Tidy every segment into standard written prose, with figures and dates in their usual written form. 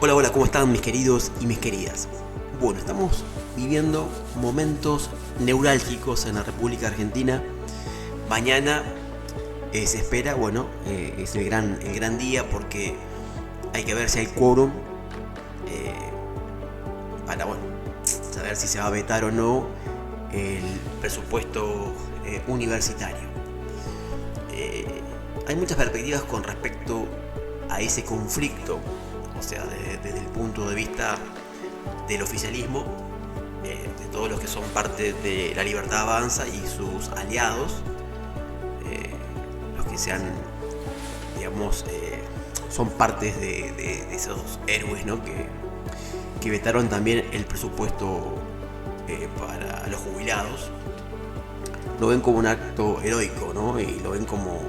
Hola, hola, ¿cómo están mis queridos y mis queridas? Bueno, estamos viviendo momentos neurálgicos en la República Argentina. Mañana se espera, es el gran día porque hay que ver si hay quórum eh, para, saber si se va a vetar o no el presupuesto universitario. Eh, Hay muchas perspectivas con respecto a ese conflicto, o sea, desde el punto de vista del oficialismo, de todos los que son parte de La Libertad Avanza y sus aliados, eh, los que sean, digamos, son partes de esos héroes, ¿no? Que vetaron también el presupuesto para los jubilados. Lo ven como un acto heroico, ¿no? Y lo ven como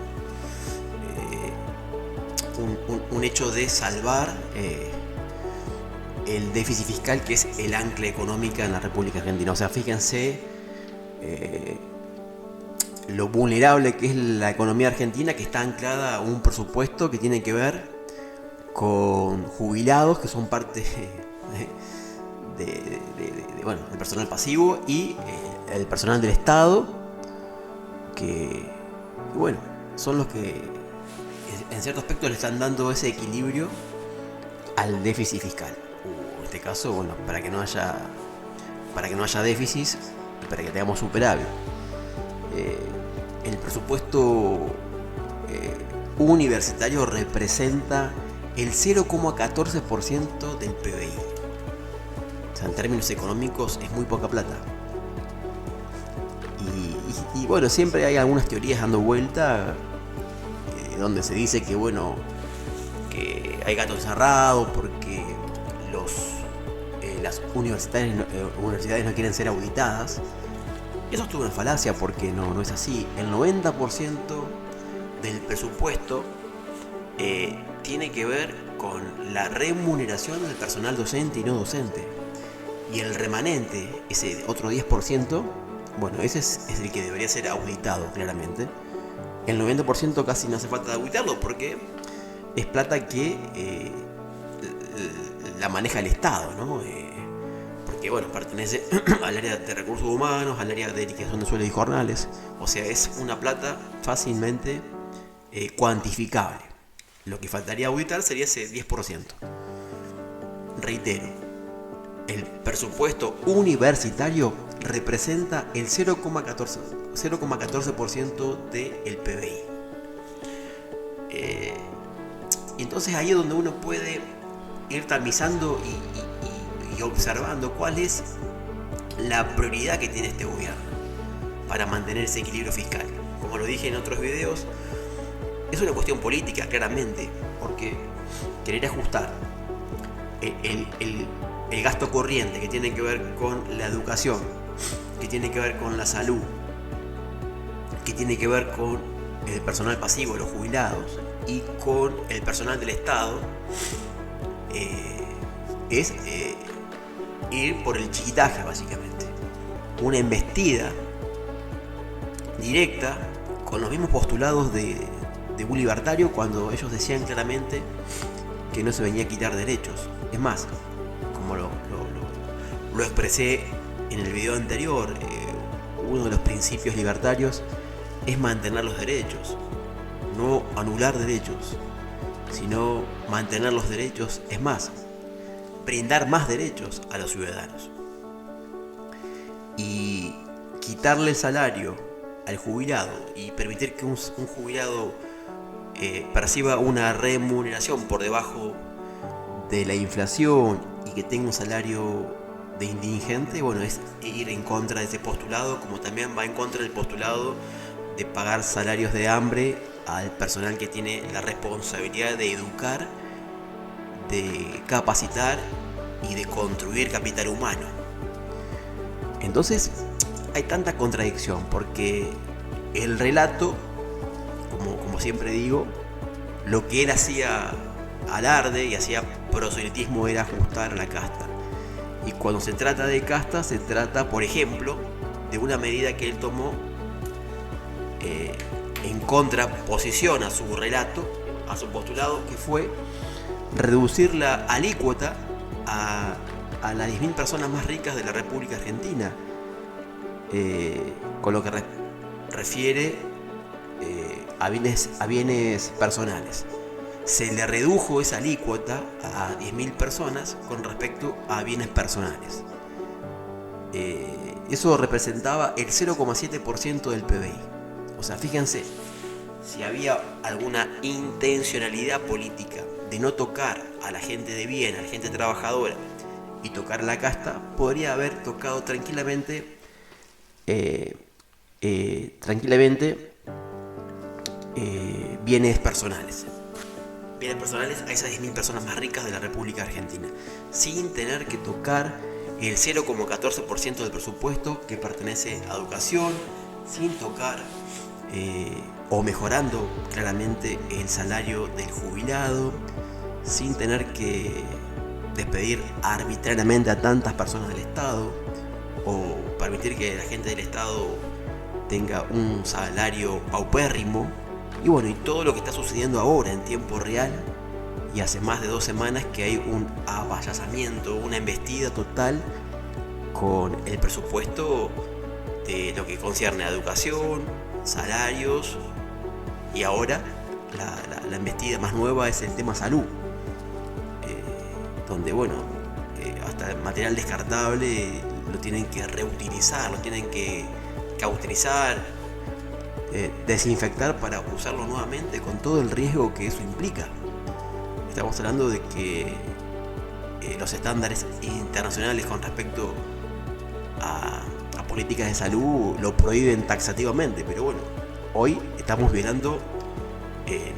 un hecho de salvar el déficit fiscal, que es el ancla económica en la República Argentina. O sea, fíjense lo vulnerable que es la economía argentina, que está anclada a un presupuesto que tiene que ver con jubilados que son parte del personal pasivo y el personal del Estado, que, bueno, son los que en cierto aspecto le están dando ese equilibrio al déficit fiscal. En este caso, bueno, para que no haya déficit y para que tengamos superávit. El presupuesto universitario representa el 0,14% del PBI. O sea, en términos económicos es muy poca plata. Y bueno, siempre hay algunas teorías dando vuelta donde se dice que, bueno, que hay gato encerrado porque las universidades no quieren ser auditadas. Eso es toda una falacia porque no es así. El 90% del presupuesto tiene que ver con la remuneración del personal docente y no docente. Y el remanente, ese otro 10%, bueno, ese es el que debería ser auditado claramente. El 90% casi no hace falta auditarlo porque es plata que la maneja el Estado, ¿no? Porque, bueno, pertenece al área de recursos humanos, al área de liquidación de sueldos y jornales. O sea, es una plata fácilmente cuantificable. Lo que faltaría auditar sería ese 10%. Reitero, el presupuesto universitario representa el 0,14% del PBI. Entonces ahí es donde uno puede ir tamizando y observando cuál es la prioridad que tiene este gobierno para mantener ese equilibrio fiscal. Como lo dije en otros videos, es una cuestión política, claramente, porque querer ajustar el gasto corriente que tiene que ver con la educación, que tiene que ver con la salud, que tiene que ver con el personal pasivo, los jubilados, y con el personal del Estado, es ir por el chiquitaje, básicamente. Una embestida directa con los mismos postulados de un libertario, cuando ellos decían claramente que no se venía a quitar derechos. Es más, como lo expresé en el video anterior, uno de los principios libertarios es mantener los derechos, no anular derechos, sino mantener los derechos, es más, brindar más derechos a los ciudadanos. Y quitarle el salario al jubilado y permitir que un jubilado perciba una remuneración por debajo de la inflación y que tenga un salario de indigente, bueno, es ir en contra de ese postulado, como también va en contra del postulado de pagar salarios de hambre al personal que tiene la responsabilidad de educar, de capacitar y de construir capital humano. Entonces hay tanta contradicción porque el relato, como siempre digo, lo que él hacía alarde y hacía proselitismo era ajustar a la casta. Y cuando se trata de casta, se trata, por ejemplo, de una medida que él tomó en contraposición a su relato, a su postulado, que fue reducir la alícuota a las 10.000 personas más ricas de la República Argentina, con lo que refiere a bienes personales. Se le redujo esa alícuota a 10.000 personas con respecto a bienes personales. Eso representaba el 0,7% del PBI. O sea, fíjense, si había alguna intencionalidad política de no tocar a la gente de bien, a la gente trabajadora, y tocar la casta, podría haber tocado tranquilamente bienes personales. Bienes personales a esas 10.000 personas más ricas de la República Argentina, sin tener que tocar el 0,14% del presupuesto que pertenece a educación, sin tocar o mejorando claramente el salario del jubilado, sin tener que despedir arbitrariamente a tantas personas del Estado o permitir que la gente del Estado tenga un salario paupérrimo. Y bueno, y todo lo que está sucediendo ahora en tiempo real, y hace más de 2 semanas que hay un avallazamiento, una embestida total con el presupuesto de lo que concierne a educación, salarios, y ahora la embestida más nueva es el tema salud, donde bueno, hasta el material descartable lo tienen que reutilizar, lo tienen que cauterizar, desinfectar para usarlo nuevamente, con todo el riesgo que eso implica. Estamos hablando de que los estándares internacionales con respecto a políticas de salud lo prohíben taxativamente, pero bueno, hoy estamos violando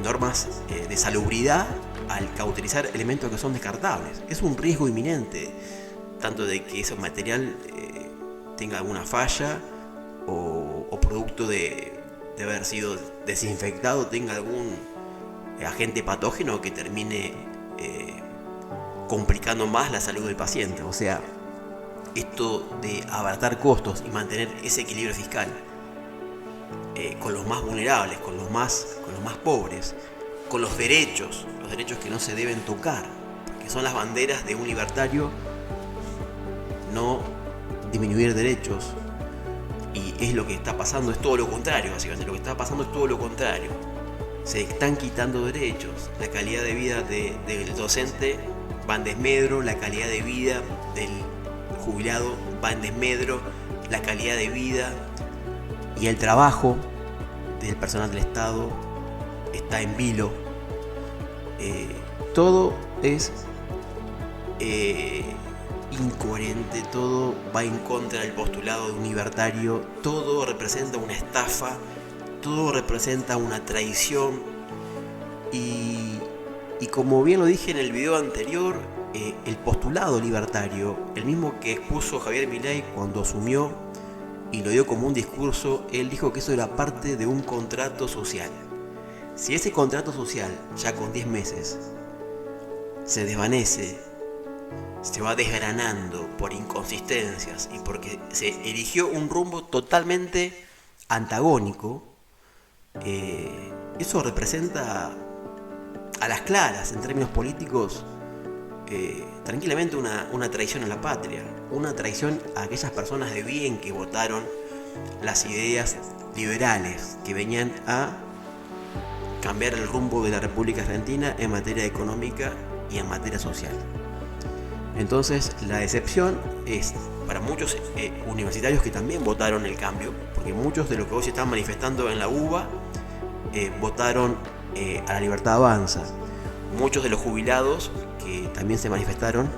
normas de salubridad al cauterizar elementos que son descartables. Es un riesgo inminente, tanto de que ese material tenga alguna falla o producto de haber sido desinfectado tenga algún agente patógeno que termine complicando más la salud del paciente. O sea, esto de abaratar costos y mantener ese equilibrio fiscal con los más vulnerables, con los más pobres, con los derechos que no se deben tocar, que son las banderas de un libertario, no disminuir derechos. Y es lo que está pasando, es todo lo contrario, básicamente. Lo que está pasando es todo lo contrario. Se están quitando derechos. La calidad de vida del docente va en desmedro, la calidad de vida del jubilado va en desmedro, la calidad de vida y el trabajo del personal del Estado está en vilo. Todo es incoherente, todo va en contra del postulado de un libertario, todo representa una estafa, todo representa una traición y como bien lo dije en el video anterior, el postulado libertario, el mismo que expuso Javier Milei cuando asumió y lo dio como un discurso, él dijo que eso era parte de un contrato social. Si ese contrato social ya con 10 meses se desvanece, se va desgranando por inconsistencias y porque se eligió un rumbo totalmente antagónico, eso representa a las claras, en términos políticos, tranquilamente una traición a la patria, una traición a aquellas personas de bien que votaron las ideas liberales que venían a cambiar el rumbo de la República Argentina en materia económica y en materia social. Entonces la decepción es para muchos universitarios que también votaron el cambio, porque muchos de los que hoy se están manifestando en la UBA votaron a la Libertad Avanza. Muchos de los jubilados que también se manifestaron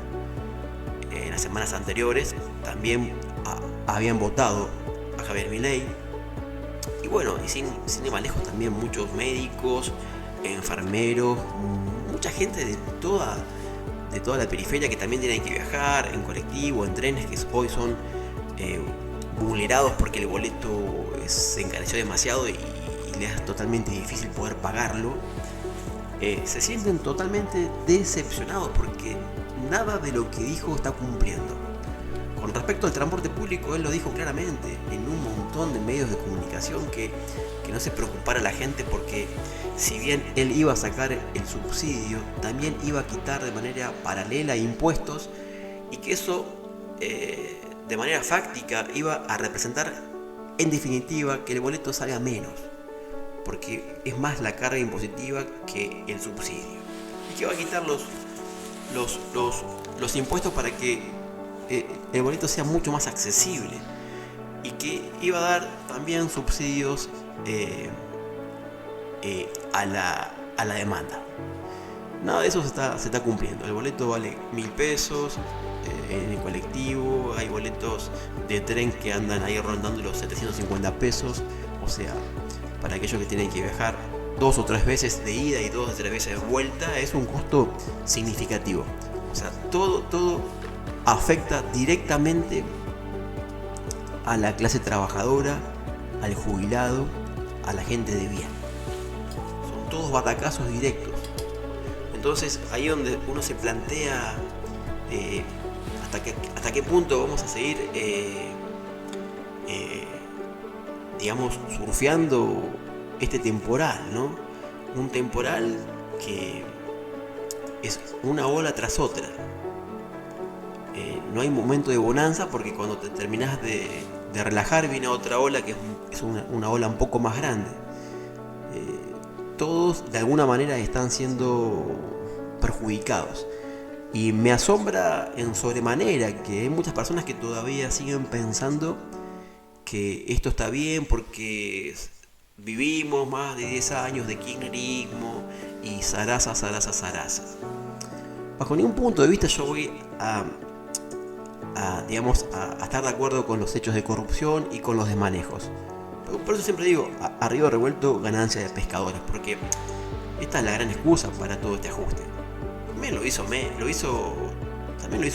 en las semanas anteriores también habían votado a Javier Milei. Y bueno, y sin ir más lejos, también muchos médicos, enfermeros, mucha gente de toda la periferia que también tienen que viajar en colectivo, en trenes, que hoy son vulnerados porque el boleto se encareció demasiado y les es totalmente difícil poder pagarlo. Se sienten totalmente decepcionados porque nada de lo que dijo está cumpliendo. con respecto al transporte público, él lo dijo claramente en un montón de medios de comunicación que no se preocupara la gente porque si bien él iba a sacar el subsidio, también iba a quitar de manera paralela impuestos y que eso de manera fáctica iba a representar en definitiva que el boleto salga menos, porque es más la carga impositiva que el subsidio. Y que va a quitar los impuestos para que el boleto sea mucho más accesible y que iba a dar también subsidios a la demanda. Nada de eso se está cumpliendo. El boleto vale 1.000 pesos en el colectivo, hay boletos de tren que andan ahí rondando los 750 pesos, o sea, para aquellos que tienen que viajar 2 o 3 veces de ida y 2 o 3 veces de vuelta, es un costo significativo. O sea, todo afecta directamente a la clase trabajadora, al jubilado, a la gente de bien. Son todos batacazos directos. Entonces ahí es donde uno se plantea hasta qué punto vamos a seguir digamos surfeando este temporal, ¿no? Un temporal que es una ola tras otra. No hay momento de bonanza porque cuando te terminas de relajar viene otra ola que es una ola un poco más grande. Todos de alguna manera están siendo perjudicados y me asombra en sobremanera que hay muchas personas que todavía siguen pensando que esto está bien porque vivimos más de 10 años de kirchnerismo y zaraza. Bajo ningún punto de vista yo voy a estar de acuerdo con los hechos de corrupción y con los desmanejos. Por eso siempre digo, a río revuelto ganancia de pescadores, porque esta es la gran excusa para todo este ajuste. También lo hizo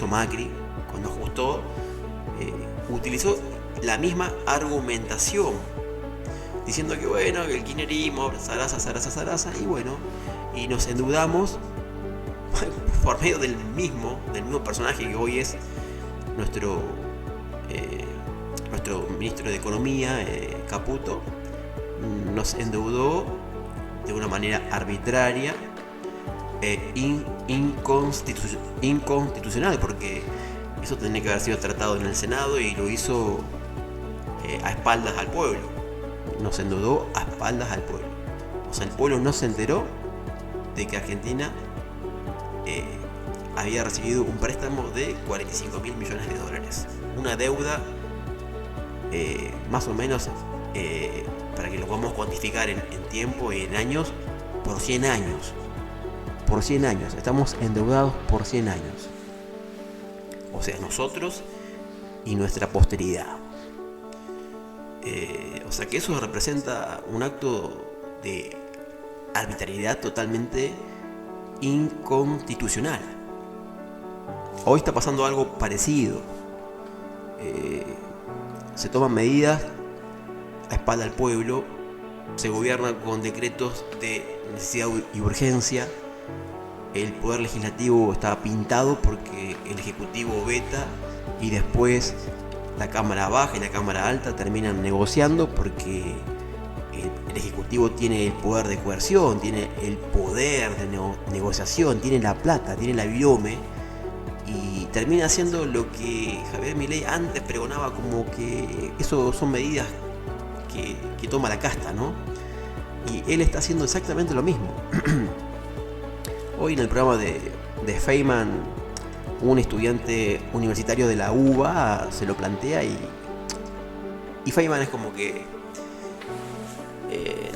Macri cuando ajustó, utilizó la misma argumentación, diciendo que bueno, que el kirchnerismo, zaraza, y bueno, y nos endeudamos por medio del mismo personaje que hoy es nuestro ministro de Economía, Caputo, nos endeudó de una manera arbitraria inconstitucional, porque eso tenía que haber sido tratado en el Senado y lo hizo a espaldas al pueblo. Nos endeudó a espaldas al pueblo. O sea, el pueblo no se enteró de que Argentina había recibido un préstamo de 45.000 millones de dólares. Una deuda más o menos, para que lo podamos cuantificar en tiempo y en años, por 100 años. Por 100 años. Estamos endeudados por 100 años. O sea, nosotros y nuestra posteridad. O sea que eso representa un acto de arbitrariedad totalmente inconstitucional. Hoy está pasando algo parecido. Se toman medidas a espalda del pueblo, se gobierna con decretos de necesidad y urgencia. El poder legislativo está pintado porque el ejecutivo veta y después la cámara baja y la cámara alta terminan negociando porque el ejecutivo tiene el poder de coerción, tiene el poder de negociación, tiene la plata, tiene la virome, y termina haciendo lo que Javier Milei antes pregonaba como que eso son medidas que toma la casta, ¿no? Y él está haciendo exactamente lo mismo. Hoy en el programa de Feynman, un estudiante universitario de la UBA se lo plantea y Feynman es como que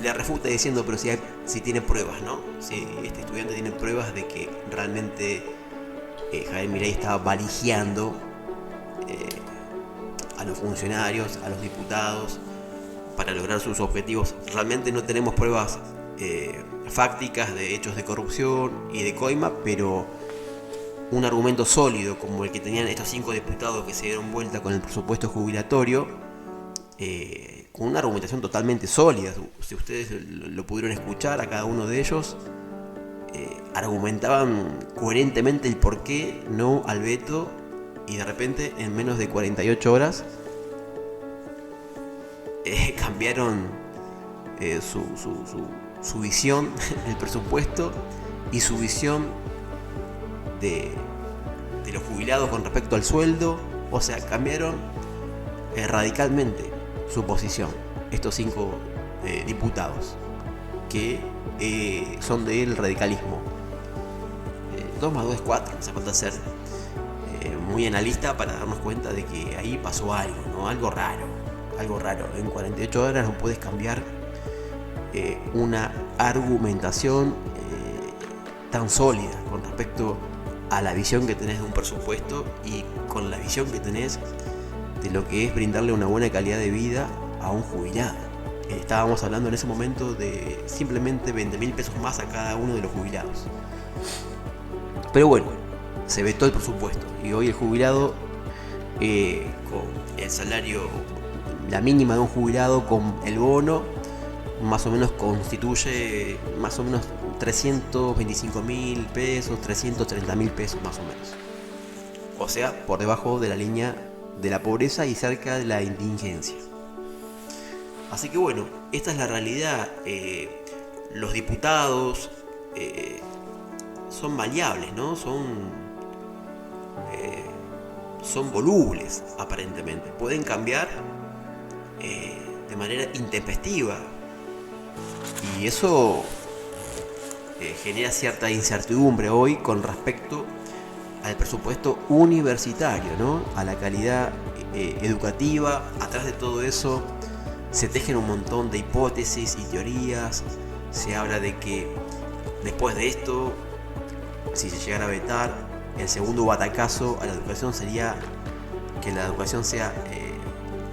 le refuta diciendo, pero si tiene pruebas, ¿no? Si este estudiante tiene pruebas de que realmente Javier Milei estaba valijeando a los funcionarios, a los diputados, para lograr sus objetivos. Realmente no tenemos pruebas fácticas de hechos de corrupción y de coima, pero un argumento sólido como el que tenían estos 5 diputados que se dieron vuelta con el presupuesto jubilatorio, con una argumentación totalmente sólida. Si ustedes lo pudieron escuchar a cada uno de ellos, argumentaban coherentemente el por qué no al veto y de repente en menos de 48 horas cambiaron su visión del presupuesto y su visión de los jubilados con respecto al sueldo. O sea, cambiaron radicalmente su posición estos 5 diputados que son del radicalismo. 2 más 2 es 4, no hace falta ser muy analista para darnos cuenta de que ahí pasó algo, ¿no? Algo raro. En 48 horas no puedes cambiar una argumentación tan sólida con respecto a la visión que tenés de un presupuesto y con la visión que tenés de lo que es brindarle una buena calidad de vida a un jubilado. Estábamos hablando en ese momento de simplemente 20.000 pesos más a cada uno de los jubilados. Pero bueno, se vetó el presupuesto y hoy el jubilado con el salario, la mínima de un jubilado con el bono, más o menos constituye más o menos 325.000 pesos, 330.000 pesos más o menos. O sea, por debajo de la línea de la pobreza y cerca de la indigencia. Así que bueno, esta es la realidad. Los diputados son maleables, ¿no? Son volubles, aparentemente. Pueden cambiar de manera intempestiva. Y eso genera cierta incertidumbre hoy con respecto al presupuesto universitario, ¿no? A la calidad educativa. Atrás de todo eso se tejen un montón de hipótesis y teorías. Se habla de que después de esto, si se llegara a vetar, el segundo batacazo a la educación sería que la educación sea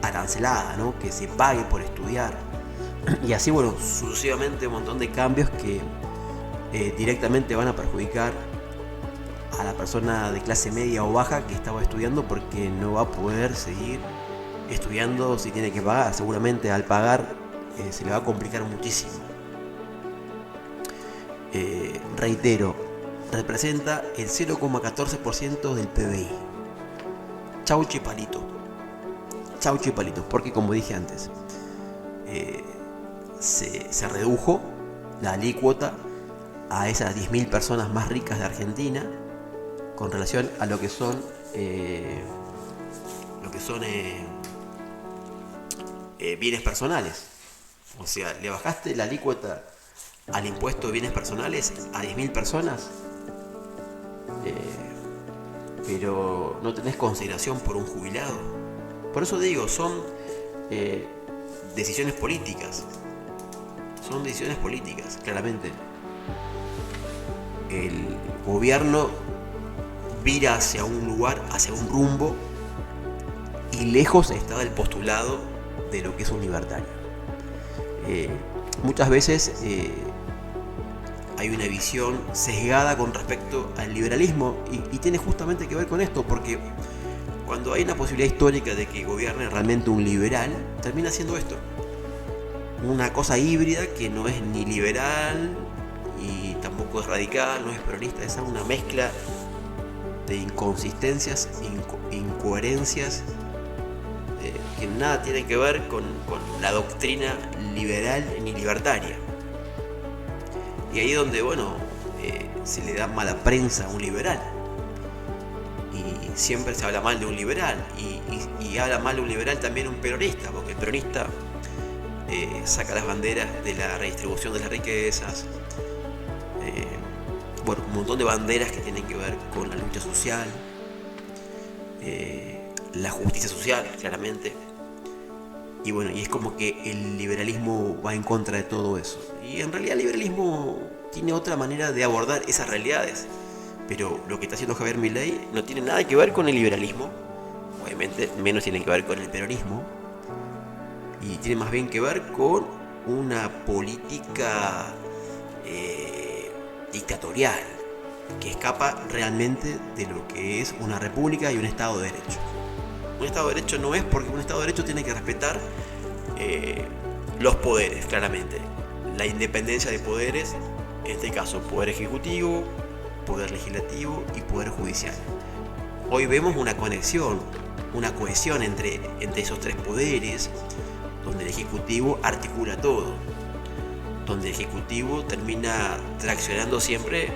arancelada, ¿no? Que se pague por estudiar. Y así, bueno, sucesivamente un montón de cambios que directamente van a perjudicar a la persona de clase media o baja que estaba estudiando, porque no va a poder seguir estudiando si tiene que pagar. Seguramente al pagar se le va a complicar muchísimo. Reitero, representa el 0,14% del PBI. Chau chipalito, porque como dije antes, se redujo la alícuota a esas 10.000 personas más ricas de Argentina con relación a lo que son bienes personales. O sea, le bajaste la alícuota al impuesto de bienes personales a 10.000 personas, pero no tenés consideración por un jubilado. Por eso digo, son decisiones políticas. Son decisiones políticas, claramente. El gobierno vira hacia un lugar, hacia un rumbo, y lejos está del postulado de lo que es un libertario. Muchas veces hay una visión sesgada con respecto al liberalismo y tiene justamente que ver con esto, porque cuando hay una posibilidad histórica de que gobierne realmente un liberal, termina siendo esto, una cosa híbrida que no es ni liberal y tampoco es radical, no es peronista, es una mezcla de inconsistencias, incoherencias que nada tienen que ver con la doctrina liberal ni libertaria. Y ahí es donde, bueno, se le da mala prensa a un liberal. Y siempre se habla mal de un liberal. Y habla mal de un liberal también un peronista, porque el peronista saca las banderas de la redistribución de las riquezas. Bueno, un montón de banderas que tienen que ver con la lucha social, la justicia social, claramente. Y bueno, y es como que el liberalismo va en contra de todo eso. Y en realidad el liberalismo tiene otra manera de abordar esas realidades. Pero lo que está haciendo Javier Milei no tiene nada que ver con el liberalismo. Obviamente menos tiene que ver con el peronismo. Y tiene más bien que ver con una política dictatorial que escapa realmente de lo que es una república y un Estado de Derecho. Un Estado de Derecho no es, porque un Estado de Derecho tiene que respetar los poderes, claramente. La independencia de poderes, en este caso poder ejecutivo, poder legislativo y poder judicial. hoy vemos una conexión, una cohesión entre esos tres poderes, donde el Ejecutivo articula todo, donde el Ejecutivo termina traccionando siempre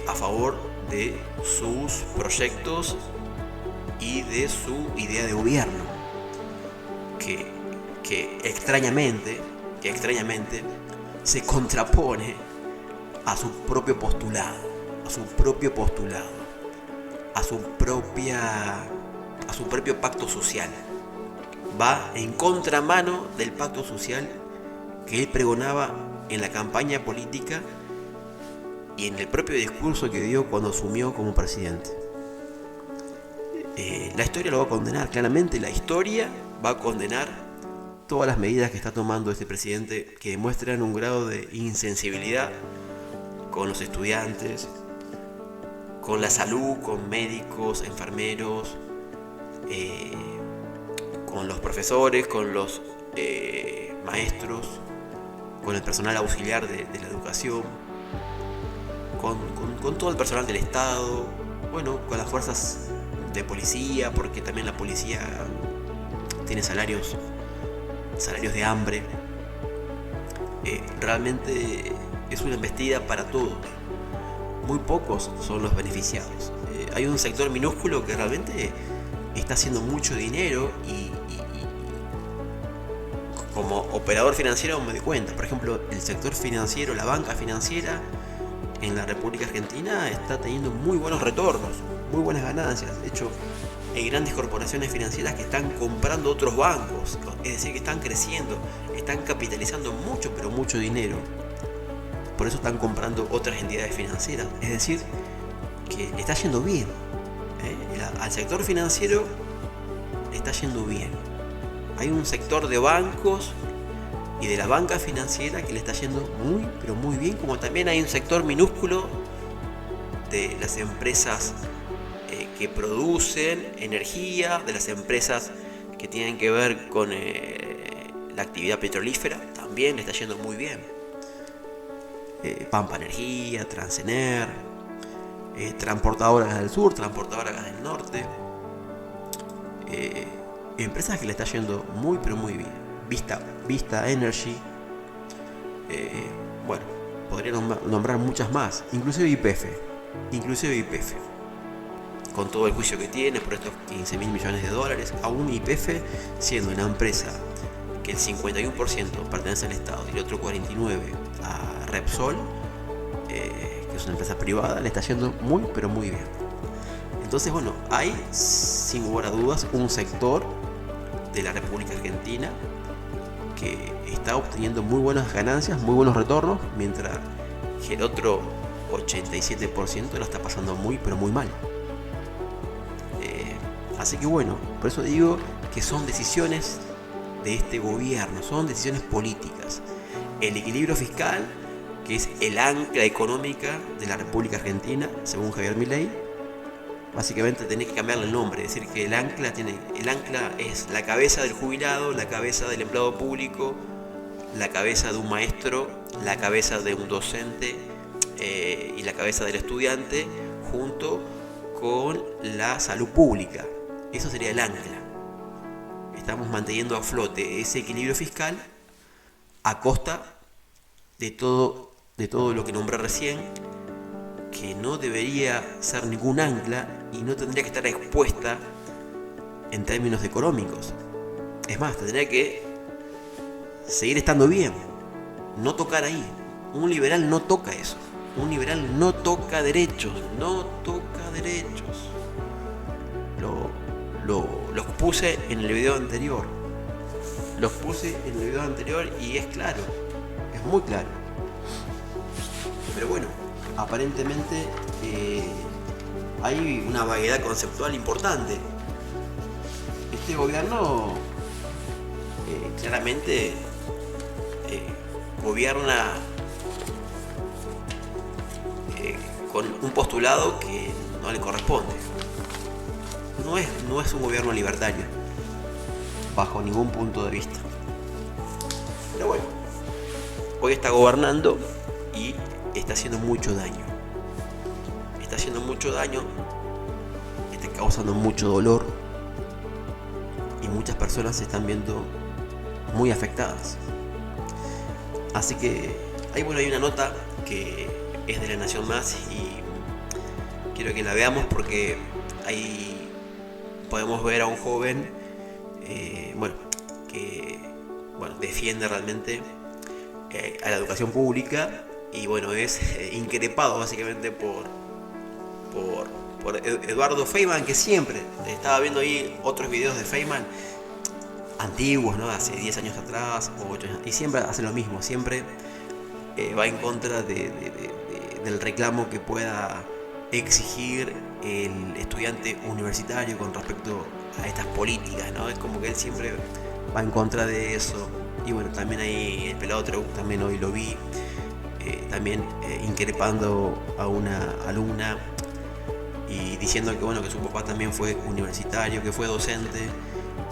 a favor de sus proyectos y de su idea de gobierno, que extrañamente se contrapone a su propio postulado, a su propio pacto social. Va en contramano del pacto social que él pregonaba en la campaña política y en el propio discurso que dio cuando asumió como presidente. La historia lo va a condenar, claramente la historia va a condenar todas las medidas que está tomando este presidente, que demuestran un grado de insensibilidad con los estudiantes, con la salud, con médicos, enfermeros, con los profesores, con los maestros, con el personal auxiliar de la educación, con todo el personal del Estado, bueno, con las fuerzas de policía, porque también la policía tiene salarios de hambre. Realmente es una embestida para todos. Muy pocos son los beneficiados. Hay un sector minúsculo que realmente está haciendo mucho dinero y como operador financiero me doy cuenta. Por ejemplo, el sector financiero, la banca financiera en la República Argentina está teniendo muy buenos retornos, muy buenas ganancias. De hecho, hay grandes corporaciones financieras que están comprando otros bancos, es decir, que están creciendo, están capitalizando mucho, pero mucho dinero. Por eso están comprando otras entidades financieras. Es decir, que está yendo bien. Al sector financiero le está yendo bien. Hay un sector de bancos y de la banca financiera que le está yendo muy, pero muy bien, como también hay un sector minúsculo de las empresas que producen energía, de las empresas que tienen que ver con la actividad petrolífera, también le está yendo muy bien. Pampa Energía, Transener, Transportadora Gas del Sur, Transportadora Gas del Norte, empresas que le está yendo muy, pero muy bien. Vista Energy, bueno, podría nombrar muchas más, inclusive YPF, con todo el juicio que tiene por estos 15.000 millones de dólares, aún YPF siendo una empresa que el 51% pertenece al Estado y el otro 49% a Repsol, que es una empresa privada, le está yendo muy, pero muy bien. Entonces, bueno, hay sin lugar a dudas un sector de la República Argentina que está obteniendo muy buenas ganancias, muy buenos retornos, mientras que el otro 87% lo está pasando muy, pero muy mal. Así que bueno, por eso digo que son decisiones de este gobierno, son decisiones políticas. El equilibrio fiscal, que es el ancla económica de la República Argentina, según Javier Milei, básicamente tenés que cambiarle el nombre, es decir, que el ancla es la cabeza del jubilado, la cabeza del empleado público, la cabeza de un maestro, la cabeza de un docente y la cabeza del estudiante, junto con la salud pública. Eso sería el ancla. Estamos manteniendo a flote ese equilibrio fiscal a costa de todo lo que nombré recién, que no debería ser ningún ancla y no tendría que estar expuesta en términos económicos. Es más, tendría que seguir estando bien, no tocar ahí. Un liberal no toca eso. Un liberal no toca derechos, Los puse en el video anterior. Y es claro, es muy claro. Pero bueno, aparentemente hay una vaguedad conceptual importante. Este gobierno claramente gobierna con un postulado que no le corresponde. No es un gobierno libertario, bajo ningún punto de vista. Pero bueno, hoy está gobernando y está haciendo mucho daño. Está causando mucho dolor y muchas personas se están viendo muy afectadas. Así que hay una nota que es de La Nación Más y quiero que la veamos porque ahí podemos ver a un joven que defiende realmente a la educación pública y es increpado básicamente por Eduardo Feynman, que siempre estaba viendo ahí otros videos de Feynman antiguos, ¿no? Hace 10 años atrás o 8 años, y siempre hace lo mismo, siempre va en contra del reclamo que pueda exigir el estudiante universitario con respecto a estas políticas, ¿no? Es como que él siempre va en contra de eso. Y también ahí el pelado Treuc también hoy lo vi, también increpando a una alumna y diciendo que su papá también fue universitario, que fue docente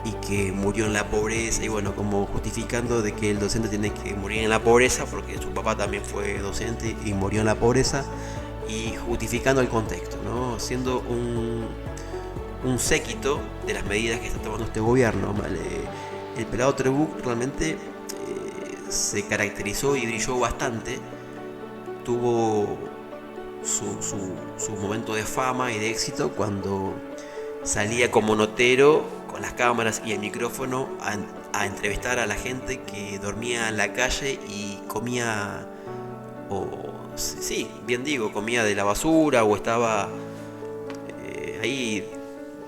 y que murió en la pobreza, y como justificando de que el docente tiene que morir en la pobreza porque su papá también fue docente y murió en la pobreza, y justificando el contexto, ¿no? Siendo un séquito de las medidas que está tomando este gobierno, ¿vale? El pelado Treuc realmente se caracterizó y brilló bastante, tuvo su momento de fama y de éxito cuando salía como notero con las cámaras y el micrófono a entrevistar a la gente que dormía en la calle y comía, comía de la basura o estaba ahí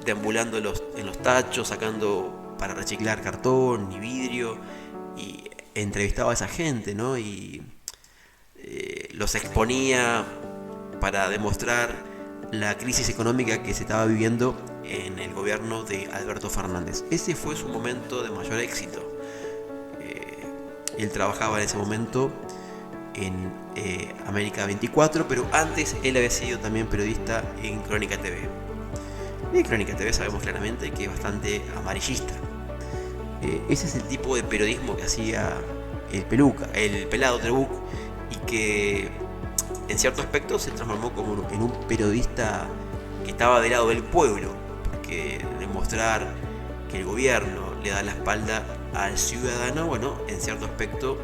deambulando en los tachos, sacando para reciclar cartón y vidrio, y entrevistaba a esa gente, ¿no? Y los exponía para demostrar la crisis económica que se estaba viviendo en el gobierno de Alberto Fernández. Ese fue su momento de mayor éxito. Él trabajaba en ese momento en América 24, pero antes él había sido también periodista en Crónica TV. Y Crónica TV sabemos claramente que es bastante amarillista. Ese es el tipo de periodismo que hacía el pelado Treuc, y que en cierto aspecto se transformó como en un periodista que estaba del lado del pueblo, porque demostrar que el gobierno le da la espalda al ciudadano, en cierto aspecto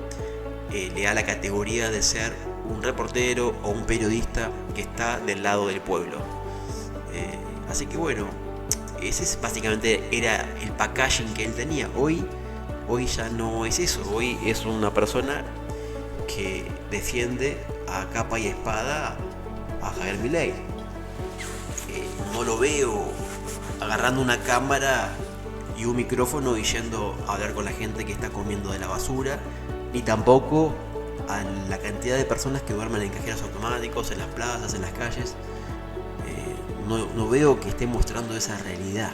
le da la categoría de ser un reportero o un periodista que está del lado del pueblo. Así que ese básicamente era el packaging que él tenía. Hoy ya no es eso, hoy es una persona que defiende a capa y espada a Javier Milei. No lo veo agarrando una cámara y un micrófono y yendo a hablar con la gente que está comiendo de la basura, ni tampoco a la cantidad de personas que duermen en cajeros automáticos, en las plazas, en las calles. No veo que esté mostrando esa realidad.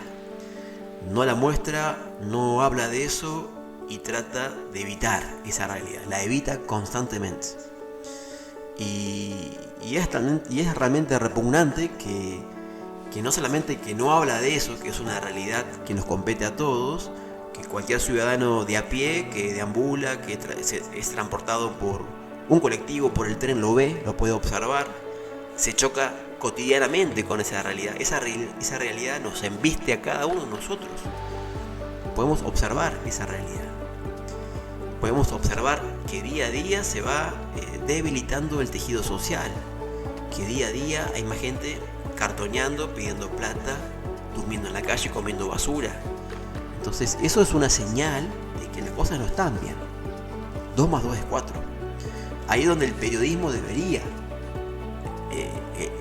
No la muestra, no habla de eso y trata de evitar esa realidad. La evita constantemente. Y es realmente repugnante que no solamente que no habla de eso, que es una realidad que nos compete a todos, que cualquier ciudadano de a pie, que deambula, que es transportado por un colectivo, por el tren, lo ve, lo puede observar, se choca cotidianamente con esa realidad. Esa realidad nos embiste a cada uno de nosotros. Podemos observar esa realidad. Podemos observar que día a día se va debilitando el tejido social, que día a día hay más gente cartoneando, pidiendo plata, durmiendo en la calle, comiendo basura. Entonces eso es una señal de que las cosas no están bien. 2 más 2 es 4. Ahí es donde el periodismo debería.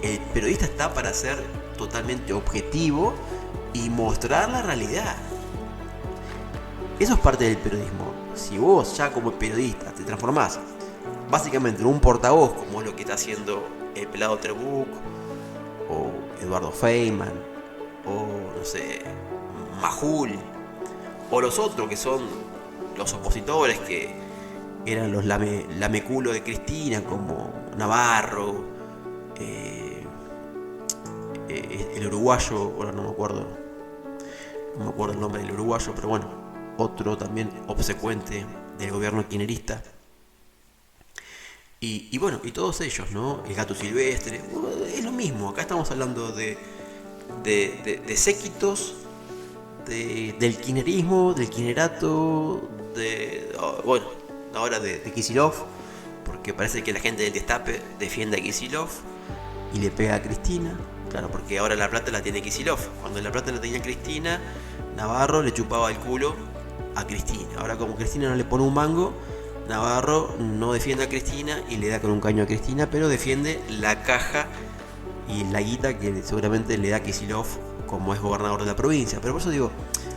El periodista está para ser totalmente objetivo y mostrar la realidad. Eso es parte del periodismo. Si vos ya como periodista te transformás básicamente en un portavoz, como es lo que está haciendo el pelado Treuc o Eduardo Feynman o Majul, o los otros que son los opositores, que eran los lameculo de Cristina, como Navarro, el uruguayo, ahora no me acuerdo el nombre del uruguayo, pero otro también obsecuente del gobierno kirchnerista. Y todos ellos, ¿no? El gato silvestre, es lo mismo. Acá estamos hablando de de séquitos, del kirchnerismo, del kirchnerato, bueno, ahora de Kicillof, porque parece que la gente del Destape defiende a Kicillof y le pega a Cristina. Claro, porque ahora La Plata la tiene Kicillof. Cuando La Plata la tenía Cristina, Navarro le chupaba el culo a Cristina. Ahora, como Cristina no le pone un mango, Navarro no defiende a Cristina y le da con un caño a Cristina, pero defiende la caja y la guita que seguramente le da Kicillof como es gobernador de la provincia. Pero por eso digo,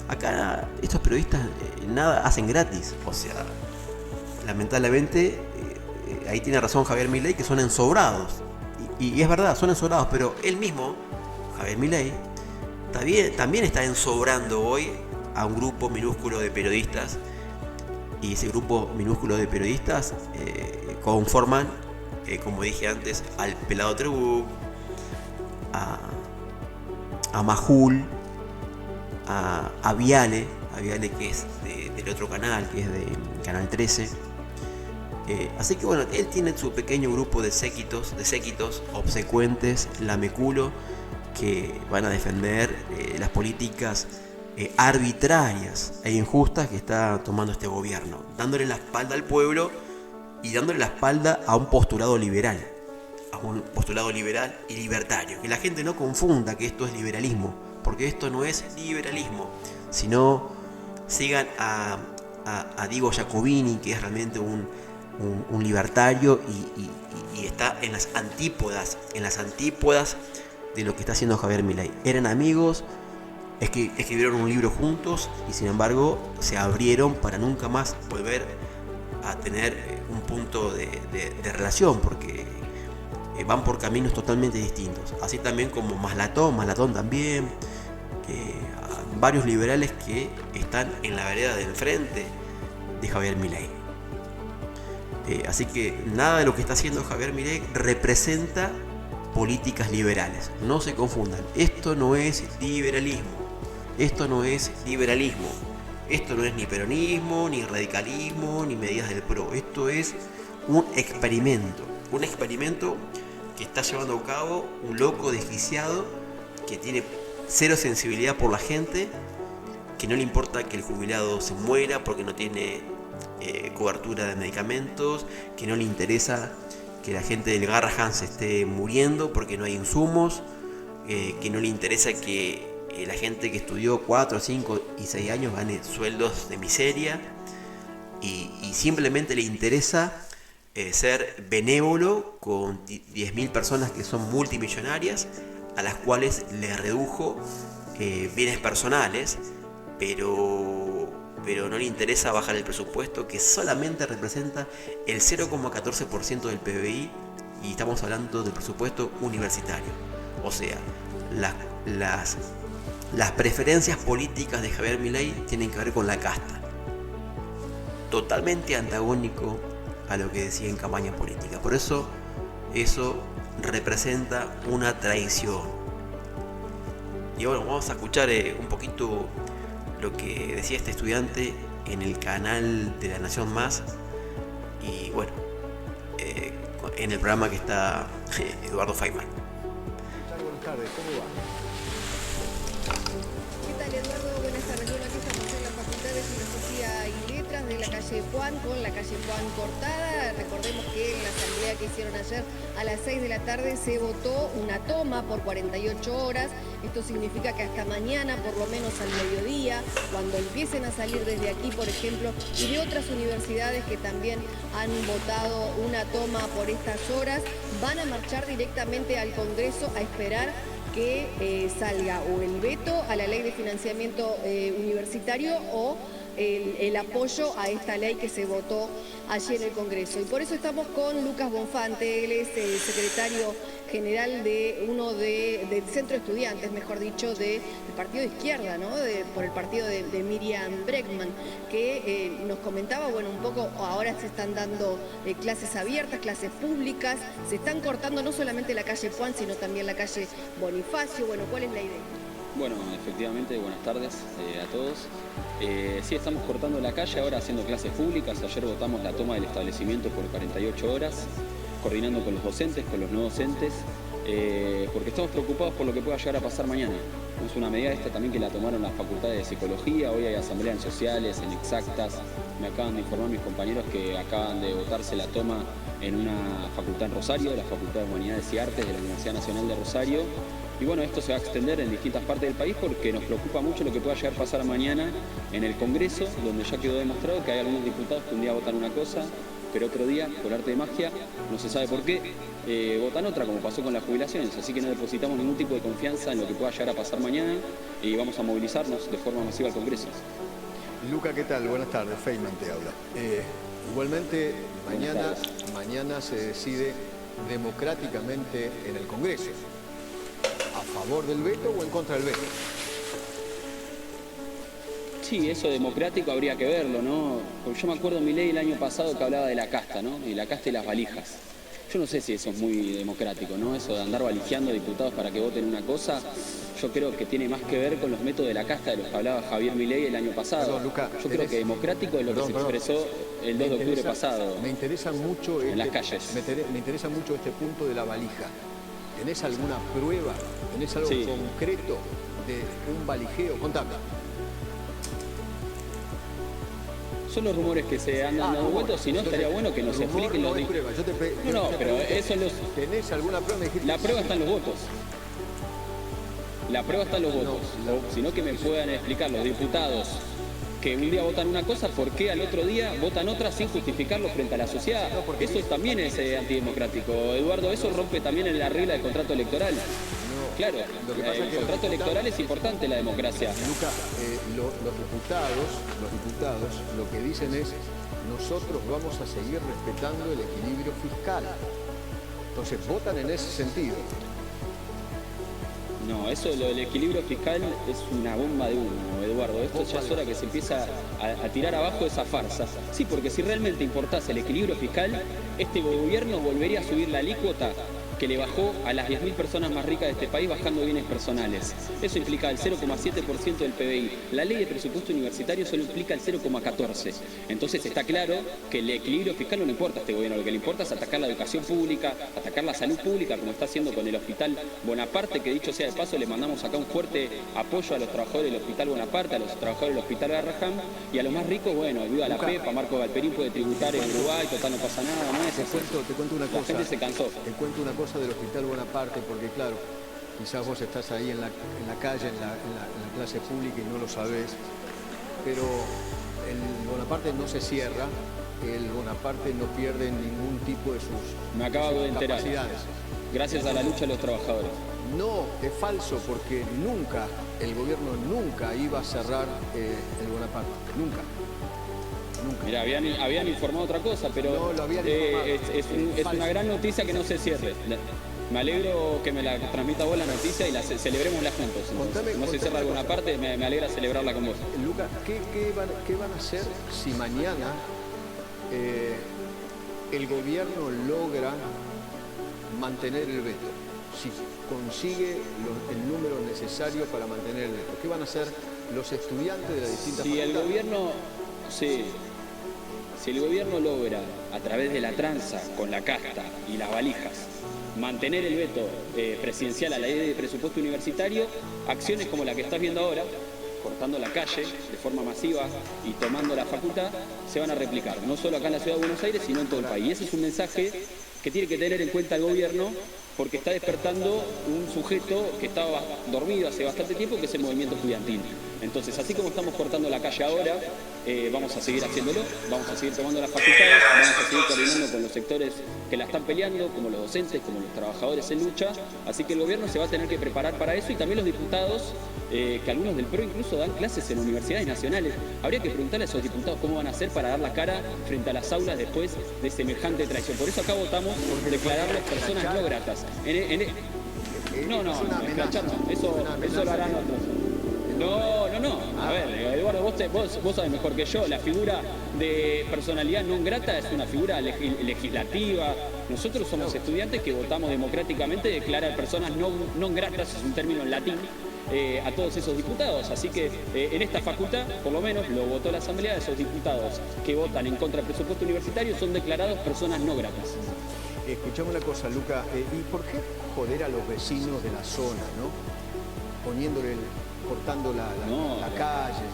acá estos periodistas nada hacen gratis. O sea, lamentablemente ahí tiene razón Javier Milei, que son ensobrados. Y es verdad, son ensobrados, pero él mismo, Javier Milei, también está ensobrando hoy a un grupo minúsculo de periodistas. Y ese grupo minúsculo de periodistas conforman, como dije antes, al Pelado Tribú, a Majul, a Viale que es del otro canal, que es de Canal 13. Así que bueno, él tiene su pequeño grupo de séquitos obsecuentes, lameculo, que van a defender las políticas arbitrarias e injustas que está tomando este gobierno, dándole la espalda al pueblo y dándole la espalda a un postulado liberal y libertario. Que la gente no confunda que esto es liberalismo, porque esto no es liberalismo, sino sigan a Diego Jacobini, que es realmente un libertario y está en las antípodas de lo que está haciendo Javier Milei. Eran amigos, escribieron un libro juntos y sin embargo se abrieron para nunca más volver a tener un punto de relación, porque van por caminos totalmente distintos. Así también como Maslatón también, varios liberales que están en la vereda del frente de Javier Milei. Así que nada de lo que está haciendo Javier Milei representa políticas liberales. No se confundan. Esto no es liberalismo. Esto no es ni peronismo, ni radicalismo, ni medidas del PRO. Esto es un experimento. Un experimento que está llevando a cabo un loco desquiciado que tiene cero sensibilidad por la gente, que no le importa que el jubilado se muera porque no tiene cobertura de medicamentos, que no le interesa que la gente del Garrahan se esté muriendo porque no hay insumos, que no le interesa que la gente que estudió 4, 5 y 6 años gane sueldos de miseria, y simplemente le interesa ser benévolo con 10.000 personas que son multimillonarias, a las cuales le redujo bienes personales, pero no le interesa bajar el presupuesto, que solamente representa el 0,14% del PBI, y estamos hablando del presupuesto universitario. O sea, las preferencias políticas de Javier Milei tienen que ver con la casta. Totalmente antagónico a lo que decía en campaña política. Por eso representa una traición. Y bueno, vamos a escuchar un poquito lo que decía este estudiante en el canal de La Nación Más, y bueno, en el programa que está Eduardo Feynman. Buenas tardes, ¿cómo va? ¿Qué tal, Eduardo? Buenas tardes. Bueno, aquí estamos en la Facultad de Filosofía y Letras de la calle Puan, con la calle Puan cortada. Recordemos que en la asamblea que hicieron ayer a las 6 de la tarde se votó una toma por 48 horas. Esto significa que hasta mañana, por lo menos al mediodía, cuando empiecen a salir desde aquí, por ejemplo, y de otras universidades que también han votado una toma por estas horas, van a marchar directamente al Congreso a esperar que salga o el veto a la ley de financiamiento universitario o el apoyo a esta ley que se votó allí en el Congreso. Y por eso estamos con Lucas Bonfante. Él es el secretario general del Centro de Estudiantes, mejor dicho, del partido de izquierda, ¿no? Por el partido de Miriam Bregman, que nos comentaba, bueno, un poco, ahora se están dando clases abiertas, clases públicas, se están cortando no solamente la calle Puan, sino también la calle Bonifacio. Bueno, ¿cuál es la idea? Bueno, efectivamente, buenas tardes a todos. Sí, estamos cortando la calle ahora haciendo clases públicas. Ayer votamos la toma del establecimiento por 48 horas, coordinando con los docentes, con los no docentes. porque estamos preocupados por lo que pueda llegar a pasar mañana. Es una medida esta también que la tomaron las facultades de psicología, hoy hay asamblea en sociales, en exactas, me acaban de informar mis compañeros que acaban de votarse la toma en una facultad en Rosario, la Facultad de Humanidades y Artes de la Universidad Nacional de Rosario. Y bueno, esto se va a extender en distintas partes del país porque nos preocupa mucho lo que pueda llegar a pasar mañana en el Congreso, donde ya quedó demostrado que hay algunos diputados que un día votan una cosa, pero otro día, por arte de magia, no se sabe por qué, votan otra, como pasó con las jubilaciones. Así que no depositamos ningún tipo de confianza en lo que pueda llegar a pasar mañana y vamos a movilizarnos de forma masiva al Congreso. Luca, ¿qué tal? Buenas tardes, Feynman te habla. Igualmente, mañana se decide democráticamente en el Congreso. ¿A favor del veto o en contra del veto? Sí, eso democrático habría que verlo, ¿no? Porque yo me acuerdo Milei el año pasado que hablaba de la casta, ¿no? Y la casta y las valijas. Yo no sé si eso es muy democrático, ¿no? Eso de andar valijeando diputados para que voten una cosa, yo creo que tiene más que ver con los métodos de la casta de los que hablaba Javier Milei el año pasado. Perdón, Luca, yo creo que democrático es lo que se expresó el 2 de octubre pasado. Me interesa mucho en las calles. Me interesa mucho este punto de la valija. ¿Tenés alguna prueba? ¿Tenés algo concreto de un valijeo? Contame. Son los rumores que se han dado vueltos, si no estaría bueno que nos expliquen los... No, pero eso los... ¿Tenés alguna prueba? La prueba está en los votos. La prueba está en los votos. Sino que me puedan explicar los diputados que un día votan una cosa, ¿por qué al otro día votan otra sin justificarlo frente a la sociedad? Eso también es antidemocrático. Eduardo, eso rompe también en la regla del contrato electoral. Claro, el contrato electoral es importante en la democracia. Luca, los diputados lo que dicen es, nosotros vamos a seguir respetando el equilibrio fiscal. Entonces votan en ese sentido. No, eso lo del equilibrio fiscal es una bomba de humo, Eduardo. Esto ya es hora que se empieza a tirar abajo esa farsa. Sí, porque si realmente importase el equilibrio fiscal, este gobierno volvería a subir la alícuota que le bajó a las 10.000 personas más ricas de este país bajando bienes personales. Eso implica el 0,7% del PBI. La ley de presupuesto universitario solo implica el 0,14%. Entonces está claro que el equilibrio fiscal no le importa a este gobierno. Lo que le importa es atacar la educación pública, atacar la salud pública, como está haciendo con el Hospital Bonaparte, que dicho sea de paso, le mandamos acá un fuerte apoyo a los trabajadores del Hospital Bonaparte, a los trabajadores del Hospital Garrahan, y a los más ricos, bueno, ayuda a la PEPA, Marco Galperín puede tributar en Uruguay, total no pasa nada, ¿no? Te cuento una cosa. La gente se cansó. Te cuento una cosa del Hospital Bonaparte, porque claro, quizás vos estás ahí en la calle, en la clase pública y no lo sabés, pero el Bonaparte no se cierra, el Bonaparte no pierde ningún tipo de sus Me acabo de enterar. capacidades. Gracias a la lucha de los trabajadores. No, es falso, porque el gobierno nunca iba a cerrar el Bonaparte, nunca. Mira, habían informado otra cosa, pero No, lo habían informado. es una gran noticia que no se cierre. Me alegro que me la transmita vos la noticia y celebrémosla juntos. No se cierra alguna parte, me alegra celebrarla con vos. Luca, ¿qué van a hacer si mañana el gobierno logra mantener el veto? Si consigue el número necesario para mantener el veto. ¿Qué van a hacer los estudiantes de las distintas facultades? Si el gobierno logra, a través de la tranza con la casta y las valijas, mantener el veto presidencial a la ley de presupuesto universitario, acciones como la que estás viendo ahora, cortando la calle de forma masiva y tomando la facultad, se van a replicar, no solo acá en la ciudad de Buenos Aires, sino en todo el país. Y ese es un mensaje que tiene que tener en cuenta el gobierno, porque está despertando un sujeto que estaba dormido hace bastante tiempo, que es el movimiento estudiantil. Entonces, así como estamos cortando la calle ahora, vamos a seguir haciéndolo, vamos a seguir tomando las facultades, vamos a seguir coordinando con los sectores que la están peleando, como los docentes, como los trabajadores en lucha. Así que el gobierno se va a tener que preparar para eso, y también los diputados, que algunos del PRO incluso dan clases en universidades nacionales. Habría que preguntarle a esos diputados cómo van a hacer para dar la cara frente a las aulas después de semejante traición. Por eso acá votamos declararlos personas no gratas. No, eso lo harán otros. No. A ver, Eduardo, vos sabés mejor que yo, la figura de personalidad no grata es una figura legislativa. Nosotros somos estudiantes que votamos democráticamente declarar personas no gratas, es un término en latín, a todos esos diputados. Así que en esta facultad, por lo menos, lo votó la Asamblea, esos diputados que votan en contra del presupuesto universitario son declarados personas no gratas. Escuchame una cosa, Luca, ¿y por qué joder a los vecinos de la zona, no? Cortando la calle.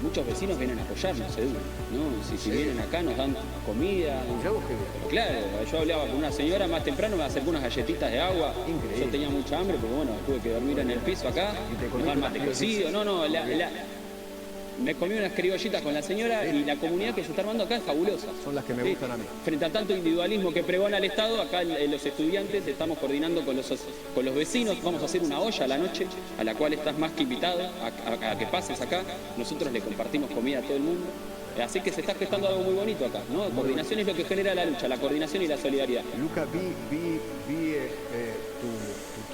Muchos vecinos vienen a apoyarnos, Edu, ¿no? Si vienen acá nos dan comida. Mirá vos qué bien. Pero claro, yo hablaba con una señora más temprano, me acercó unas galletitas de agua. Increíble. Yo tenía mucha hambre, porque bueno, tuve que dormir en el piso acá. Y te Nos comiste dan mate unas cocido. Me comí unas criollitas con la señora y la comunidad que se está armando acá es fabulosa. Son las que me gustan a mí. Frente a tanto individualismo que pregona el Estado, acá los estudiantes estamos coordinando con los vecinos. Vamos a hacer una olla a la noche, a la cual estás más que invitado a que pases acá. Nosotros le compartimos comida a todo el mundo. Así que se está gestando algo muy bonito acá, ¿no? Coordinación es lo que genera la lucha, la coordinación y la solidaridad. Luca, vi tu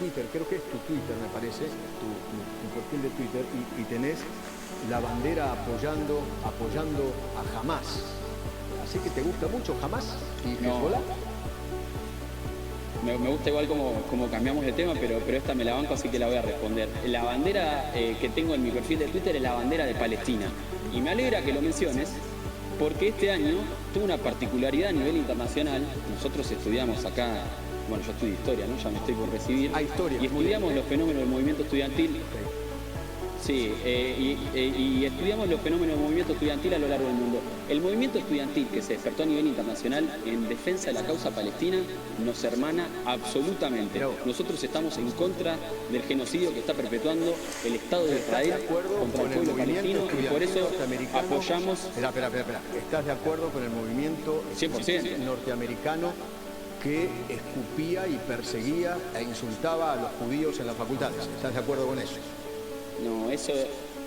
Twitter, creo que es tu Twitter, me parece, tu perfil de Twitter, y tenés la bandera apoyando a Hamas. Así que te gusta mucho Hamas y Hezbollah. Me gusta igual como cambiamos de tema, pero esta me la banco, así que la voy a responder. La bandera que tengo en mi perfil de Twitter es la bandera de Palestina. Y me alegra que lo menciones, porque este año tuvo una particularidad a nivel internacional. Nosotros estudiamos acá, bueno, yo estudio historia, ¿no? Ya me estoy por recibir. Historia. Y estudiamos los fenómenos del movimiento estudiantil. Okay. Sí, y estudiamos los fenómenos del movimiento estudiantil a lo largo del mundo. El movimiento estudiantil que se despertó a nivel internacional en defensa de la causa palestina nos hermana absolutamente. Nosotros estamos en contra del genocidio que está perpetuando el Estado de Israel contra el pueblo palestino y por eso apoyamos... Espera. ¿Estás de acuerdo con el movimiento 100%. norteamericano que escupía y perseguía e insultaba a los judíos en las facultades? ¿Estás de acuerdo con eso? No, eso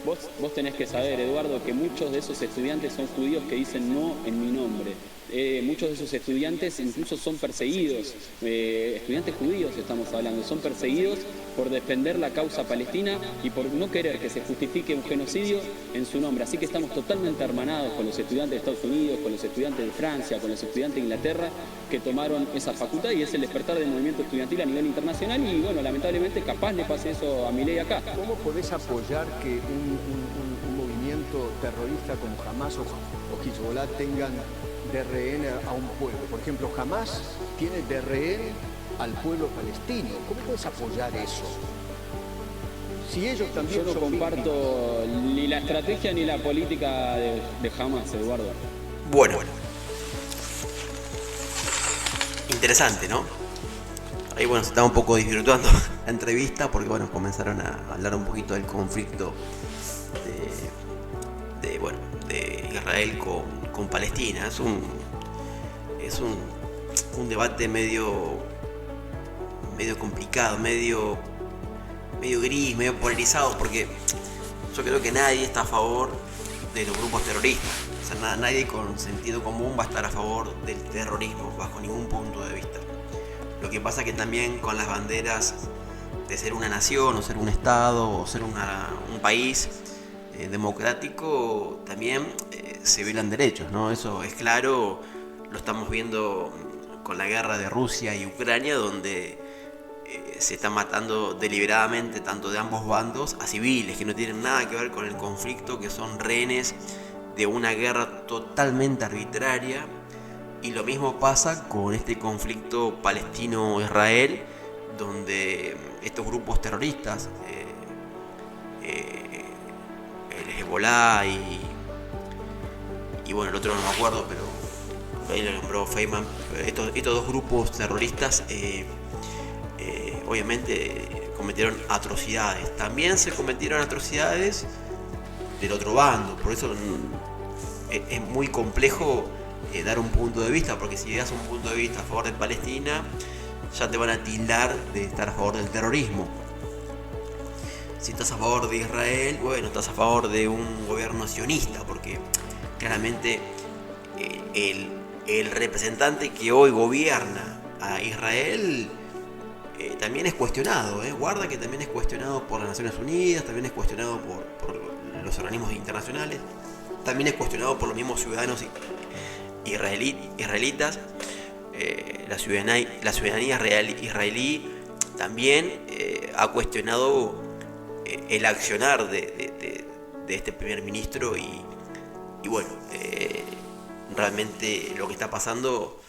vos tenés que saber, Eduardo, que muchos de esos estudiantes son judíos que dicen no en mi nombre. Muchos de esos estudiantes incluso son perseguidos, estudiantes judíos estamos hablando, son perseguidos por defender la causa palestina y por no querer que se justifique un genocidio en su nombre. Así que estamos totalmente hermanados con los estudiantes de Estados Unidos, con los estudiantes de Francia, con los estudiantes de Inglaterra, que tomaron esa facultad y es el despertar del movimiento estudiantil a nivel internacional y bueno, lamentablemente capaz le pase eso a Milei acá. ¿Cómo podés apoyar que un movimiento terrorista como Hamas o Hezbollah tengan de rehén a un pueblo? Por ejemplo, Hamas tiene de rehén al pueblo palestino. ¿Cómo puedes apoyar eso? Si ellos también Yo no comparto ni la estrategia ni la política de Hamas, Eduardo. Bueno. Interesante, ¿no? Ahí bueno, se estaba un poco desvirtuando la entrevista porque bueno, comenzaron a hablar un poquito del conflicto de Israel con Palestina. Es un debate medio complicado, medio gris, medio polarizado, porque yo creo que nadie está a favor de los grupos terroristas. O sea, nadie con sentido común va a estar a favor del terrorismo bajo ningún punto de vista. Lo que pasa que también con las banderas de ser una nación o ser un estado o ser un país democrático también se violan derechos, ¿no? Eso es claro, lo estamos viendo con la guerra de Rusia y Ucrania, donde se están matando deliberadamente, tanto de ambos bandos, a civiles que no tienen nada que ver con el conflicto, que son rehenes de una guerra totalmente arbitraria. Y lo mismo pasa con este conflicto palestino-israel, donde estos grupos terroristas, el Hezbollah y bueno, el otro no me acuerdo, pero ahí lo nombró Feynman, estos dos grupos terroristas obviamente cometieron atrocidades. También se cometieron atrocidades del otro bando, por eso es muy complejo dar un punto de vista, porque si das un punto de vista a favor de Palestina, ya te van a tildar de estar a favor del terrorismo. Si estás a favor de Israel, bueno, estás a favor de un gobierno sionista, porque claramente el representante que hoy gobierna a Israel también es cuestionado, guarda que también es cuestionado por las Naciones Unidas, también es cuestionado por los organismos internacionales, también es cuestionado por los mismos ciudadanos israelitas. La ciudadanía israelí también ha cuestionado el accionar de este primer ministro y bueno, realmente lo que está pasando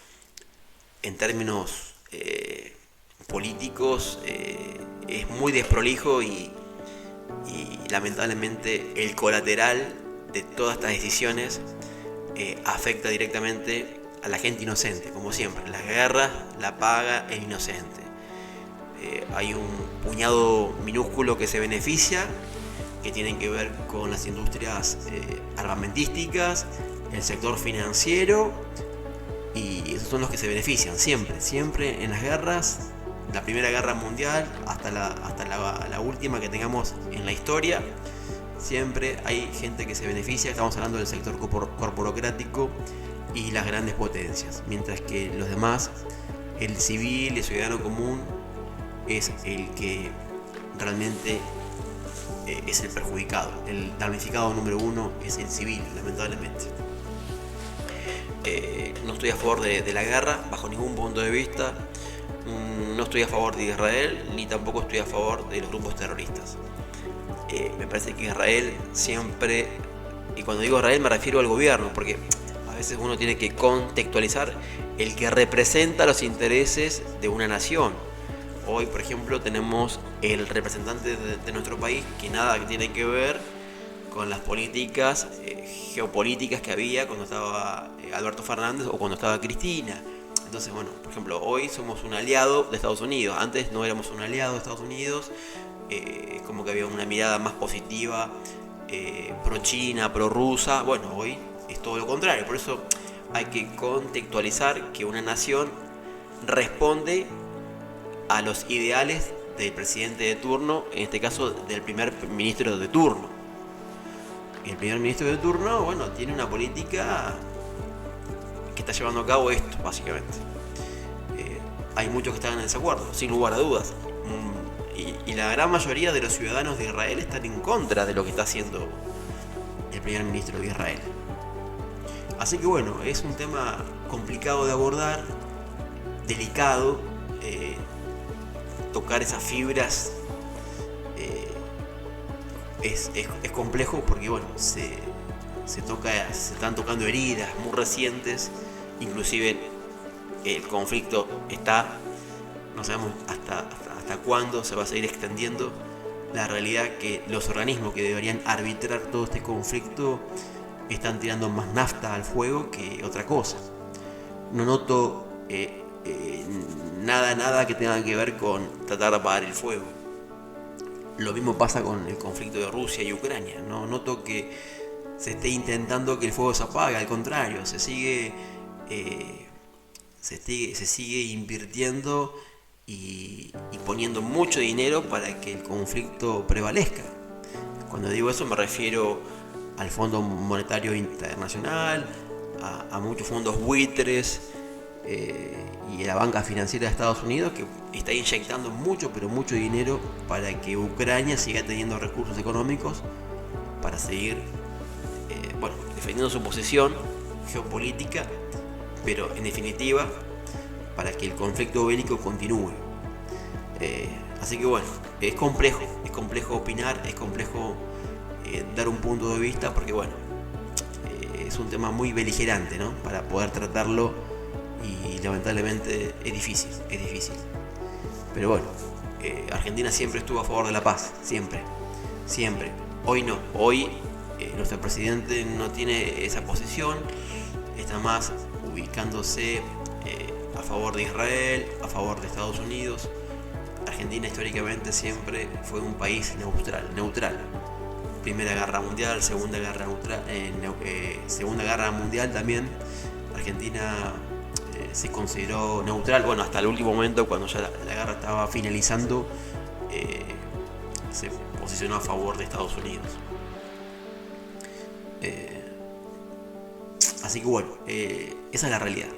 en términos políticos es muy desprolijo y lamentablemente el colateral de todas estas decisiones afecta directamente a la gente inocente, como siempre. Las guerras la paga el inocente. Hay un puñado minúsculo que se beneficia, que tienen que ver con las industrias armamentísticas, el sector financiero, y esos son los que se benefician siempre en las guerras. La Primera Guerra Mundial hasta la última que tengamos en la historia, siempre hay gente que se beneficia. Estamos hablando del sector corporocrático y las grandes potencias, mientras que los demás, el civil, el ciudadano común, es el que realmente es el perjudicado. El damnificado número uno es el civil, lamentablemente. No estoy a favor de la guerra bajo ningún punto de vista. No estoy a favor de Israel, ni tampoco estoy a favor de los grupos terroristas. Me parece que Israel siempre, y cuando digo Israel me refiero al gobierno, porque a veces uno tiene que contextualizar el que representa los intereses de una nación. Hoy, por ejemplo, tenemos el representante de nuestro país que nada tiene que ver con las políticas geopolíticas que había cuando estaba Alberto Fernández o cuando estaba Cristina. Entonces, bueno, por ejemplo, hoy somos un aliado de Estados Unidos. Antes no éramos un aliado de Estados Unidos. Como que había una mirada más positiva, pro-China, pro-rusa. Bueno, hoy es todo lo contrario. Por eso hay que contextualizar que una nación responde a los ideales del presidente de turno, en este caso del primer ministro de turno. El primer ministro de turno, bueno, tiene una política que está llevando a cabo esto, básicamente. Hay muchos que están en desacuerdo, sin lugar a dudas. Y la gran mayoría de los ciudadanos de Israel están en contra de lo que está haciendo el primer ministro de Israel. Así que bueno, es un tema complicado de abordar, delicado. Tocar esas fibras es complejo porque bueno, se están tocando heridas muy recientes. Inclusive el conflicto no sabemos hasta cuándo se va a seguir extendiendo. La realidad es que los organismos que deberían arbitrar todo este conflicto están tirando más nafta al fuego que otra cosa. No noto nada que tenga que ver con tratar de apagar el fuego. Lo mismo pasa con el conflicto de Rusia y Ucrania. No noto que se esté intentando que el fuego se apague, al contrario, se sigue invirtiendo y poniendo mucho dinero para que el conflicto prevalezca. Cuando digo eso me refiero al Fondo Monetario Internacional, a muchos fondos buitres y a la banca financiera de Estados Unidos, que está inyectando mucho dinero para que Ucrania siga teniendo recursos económicos para seguir defendiendo su posición geopolítica, pero en definitiva para que el conflicto bélico continúe. Así que bueno, es complejo opinar, es complejo dar un punto de vista, porque bueno, es un tema muy beligerante, ¿no? Para poder tratarlo, y lamentablemente es difícil. Pero bueno, Argentina siempre estuvo a favor de la paz, siempre. Hoy no, hoy nuestro presidente no tiene esa posición, está más ubicándose a favor de Israel, a favor de Estados Unidos. Argentina históricamente siempre fue un país neutral. Primera Guerra Mundial, Segunda Guerra Mundial también, Argentina se consideró neutral, bueno, hasta el último momento, cuando ya la guerra estaba finalizando, se posicionó a favor de Estados Unidos. Así que bueno, esa es la realidad.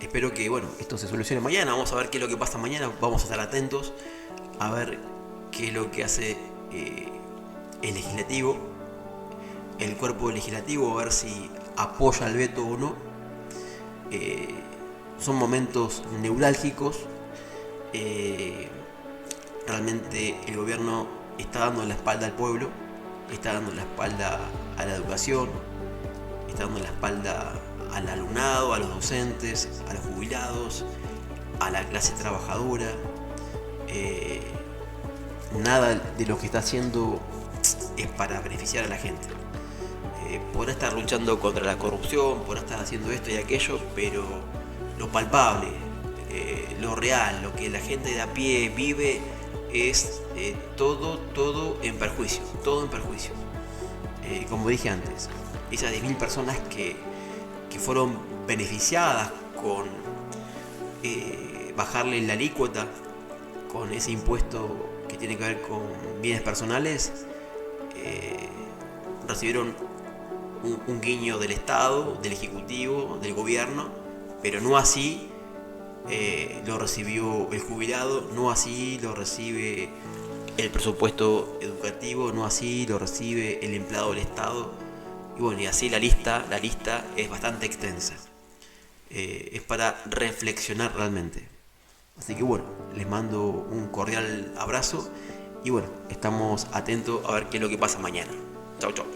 Espero que esto se solucione mañana. Vamos a ver qué es lo que pasa mañana. Vamos a estar atentos a ver qué es lo que hace el legislativo, el cuerpo legislativo, a ver si apoya el veto o no. Son momentos neurálgicos. Realmente el gobierno está dando la espalda al pueblo, está dando la espalda a la educación, está dando la espalda al alumnado, a los docentes, a los jubilados, a la clase trabajadora. Nada de lo que está haciendo es para beneficiar a la gente. Podrá estar luchando contra la corrupción, podrá estar haciendo esto y aquello, pero lo palpable, lo real, lo que la gente de a pie vive es todo en perjuicio, todo en perjuicio. Como dije antes, esas 10.000 personas que fueron beneficiadas con bajarle la alícuota, con ese impuesto que tiene que ver con bienes personales, recibieron un guiño del Estado, del Ejecutivo, del Gobierno, pero no así lo recibió el jubilado, no así lo recibe el presupuesto educativo, no así lo recibe el empleado del Estado. Y bueno, y así la lista es bastante extensa. Es para reflexionar realmente. Así que bueno, les mando un cordial abrazo y bueno, estamos atentos a ver qué es lo que pasa mañana. Chau, chau.